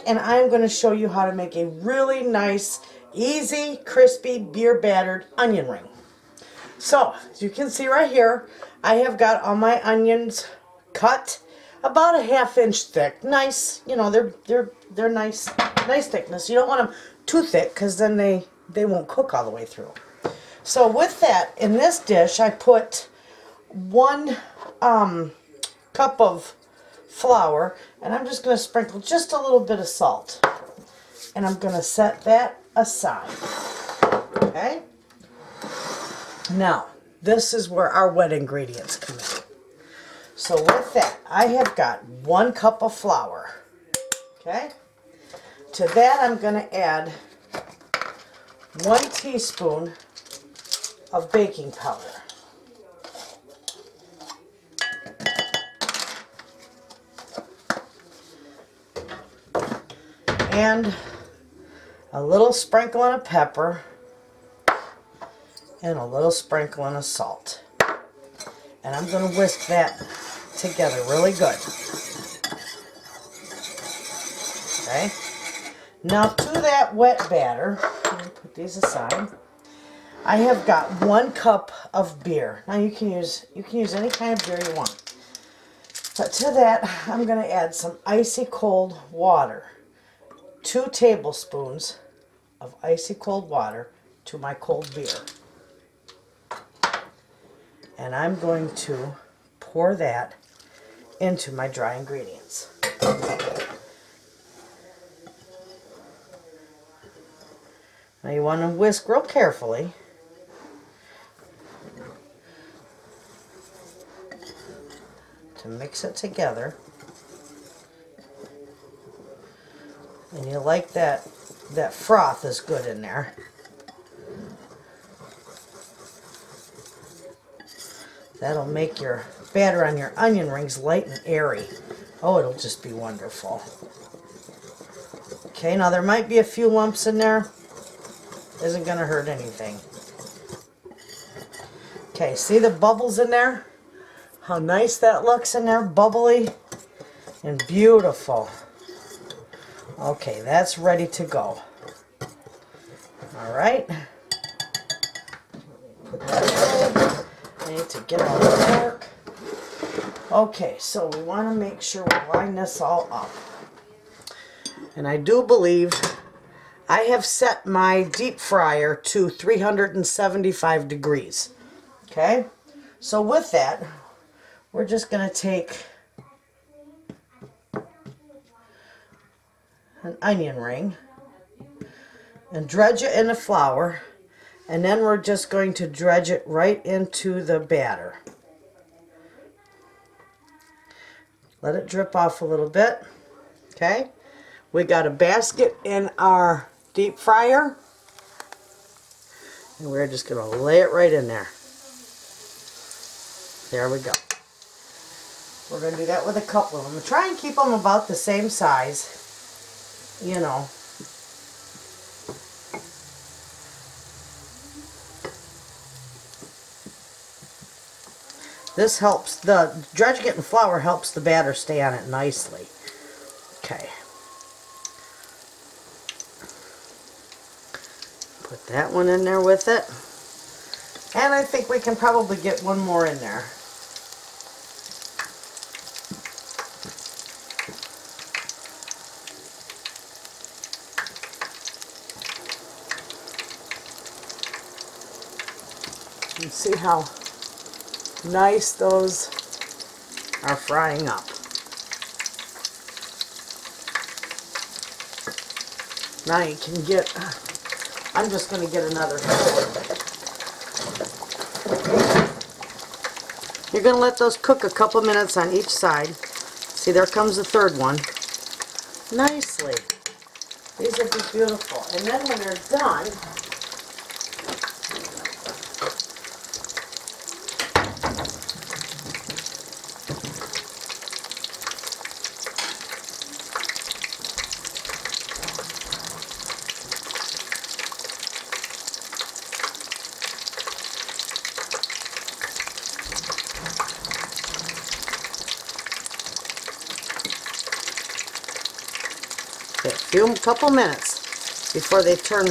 and I'm going to show you how to make a really nice, easy, crispy, beer battered onion ring. So, as you can see right here, I have got all my onions cut about a 1/2 inch thick. Nice, you know, they're nice thickness. You don't want them too thick because then they won't cook all the way through. So with that, in this dish, I put 1 cup of flour, and I'm just going to sprinkle just a little bit of salt. And I'm going to set that aside. Okay? Now, this is where our wet ingredients come in. So with that, I have got 1 cup of flour. Okay? To that, I'm going to add 1 teaspoon of baking powder. And a little sprinkling of pepper and a little sprinkling of salt. And I'm going to whisk that together really good. Okay. Now to that wet batter, let me put these aside. I have got 1 cup of beer. Now you can use any kind of beer you want. But to that, I'm going to add some icy cold water. 2 tablespoons of icy cold water to my cold beer. And I'm going to pour that into my dry ingredients. Now you want to whisk real carefully. To mix it together. And you like that froth is good in there. That'll make your batter on your onion rings light and airy. Oh, it'll just be wonderful. Okay, now there might be a few lumps in there. Isn't going to hurt anything. Okay, see the bubbles in there? How nice that looks in there, bubbly and beautiful. Okay, that's ready to go. All right. Put that away. I need to get all the work. Okay, so we want to make sure we line this all up. And I do believe I have set my deep fryer to 375 degrees. Okay? So with that, we're just going to take an onion ring and dredge it in the flour, and then we're just going to dredge it right into the batter. Let it drip off a little bit. Okay? We got a basket in our deep fryer, and we're just going to lay it right in there. There we go. We're going to do that with a couple of them. Try and keep them about the same size. You know. This helps, the dredging it in flour helps the batter stay on it nicely. Okay. Put that one in there with it. And I think we can probably get one more in there. You see how nice those are frying up. Now you can get, I'm just going to get another. You're going to let those cook a couple minutes on each side. See, there comes the third one. Nicely. These will be beautiful. And then when they're done, Give them a couple minutes before they turn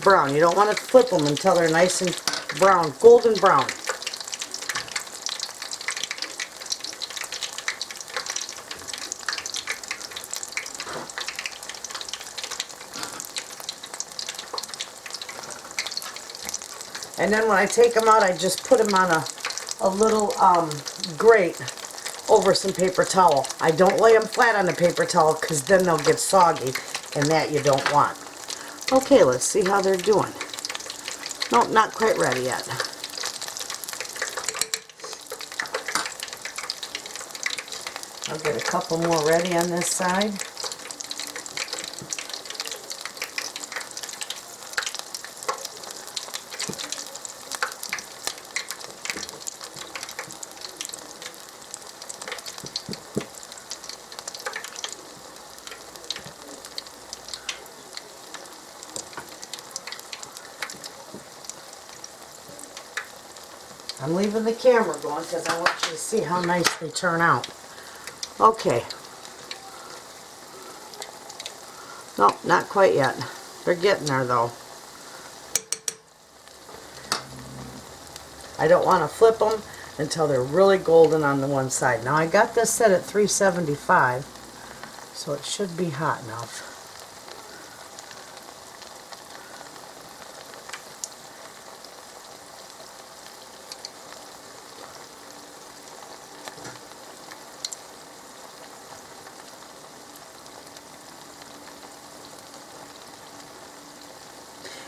brown. You don't want to flip them until they're nice and brown, golden brown. And then when I take them out, I just put them on a little grate over some paper towel. I don't lay them flat on the paper towel because then they'll get soggy, and that you don't want. Okay, let's see how they're doing. Nope, not quite ready yet. I'll get a couple more ready on this side. I'm leaving the camera going because I want you to see how nice they turn out. Okay. Nope, not quite yet. They're getting there though. I don't want to flip them until they're really golden on the one side. Now I got this set at 375, so it should be hot enough.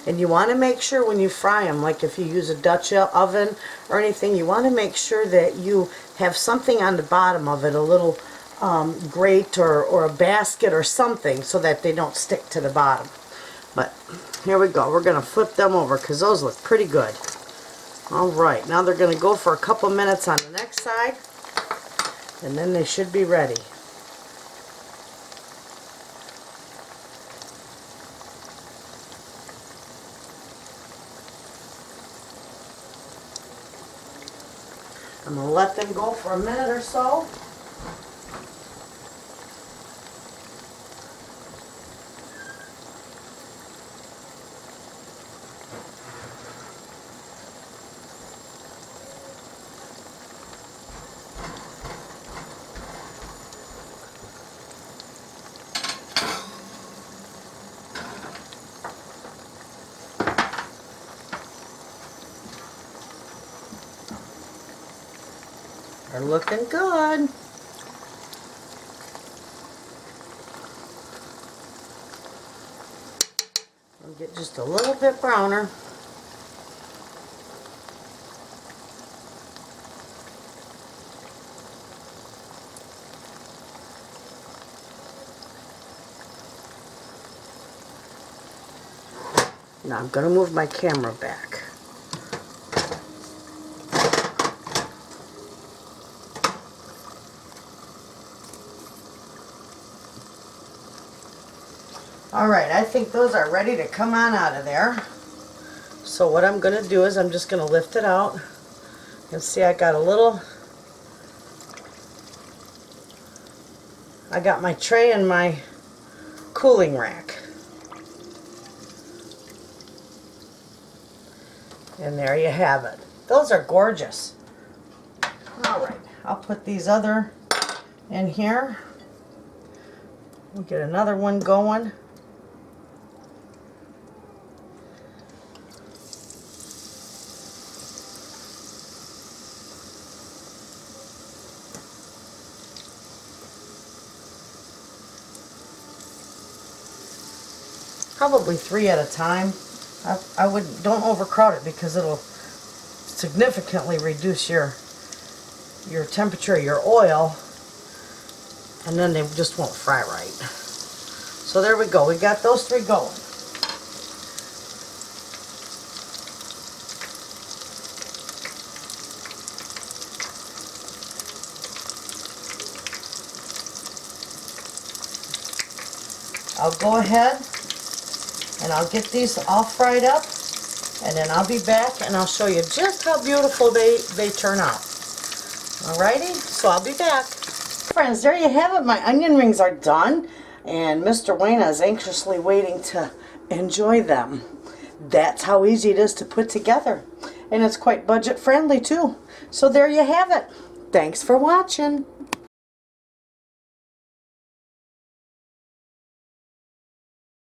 And you want to make sure when you fry them, like if you use a Dutch oven or anything, you want to make sure that you have something on the bottom of it, a little grate or a basket or something, so that they don't stick to the bottom. But here we go. We're going to flip them over because those look pretty good. Alright, now they're going to go for a couple minutes on the next side, and then they should be ready. I'm going to let them go for a minute or so. They're looking good. I'll get just a little bit browner. Now I'm going to move my camera back. Alright, I think those are ready to come on out of there. So what I'm going to do is I'm just going to lift it out. And see, I got my tray and my cooling rack. And there you have it. Those are gorgeous. Alright, I'll put these other in here. We'll get another one going. Probably 3 at a time. Don't overcrowd it because it'll significantly reduce your temperature of your oil, and then they just won't fry right. So there we go. We got those 3 going. I'll go ahead and I'll get these all fried up, and then I'll be back and I'll show you just how beautiful they turn out. Alrighty, so I'll be back. Friends, there you have it. My onion rings are done. And Mr. Wayna is anxiously waiting to enjoy them. That's how easy it is to put together. And it's quite budget friendly too. So there you have it. Thanks for watching.